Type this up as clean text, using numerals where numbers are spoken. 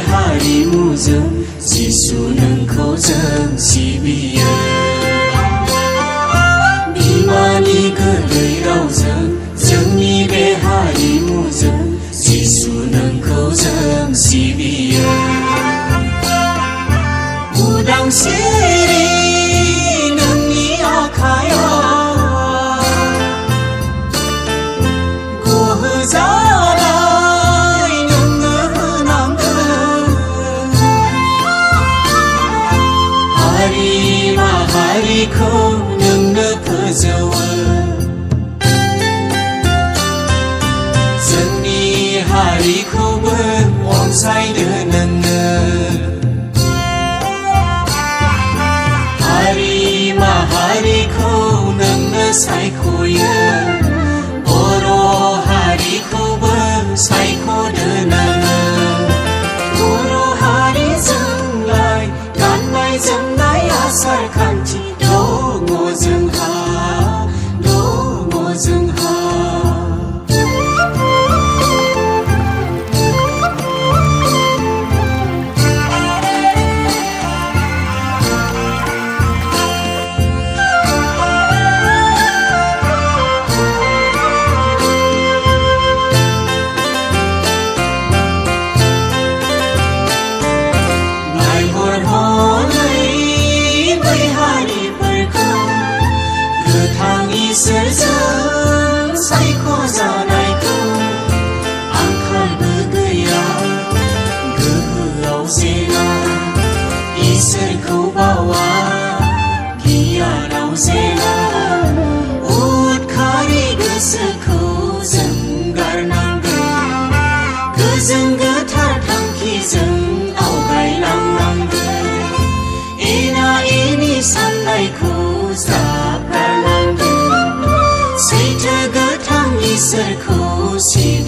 हारिमुजों जिसु नोंखौ जों सिबियो बिमानि गोदै रावजों जोंनि बे हारिमुजों जिसु नोंखौ जों सिबियो उदांस्रि नोंनि आखायाव गोहो जानाय नोंनो होनांगोन हारि माहारिखौ नोंनो फोजौवो जोंनि हारिखौबो अनसायनो नोंनो हारि माहारिखौ नोंनो सायख'यो बर' हारिखौबो सायख'दो नोङो बर' हारिजोंलाय गाननाय जोमनाय आसार खान्थि दङ जोंहा इसोरजों सायख'जानायखौ आंखालबो गैया गोहोआव जेना इसोरखौ बावा गियानाव जेना उदखारि गोसोखौ जों गारनांगोन गोजों गोथार थांखिजों आवगायलांनांगोन एना एनि साननायखौ ज्राब गारनांगोन सैथो गोथां इसोरखौ सिबिनांगोन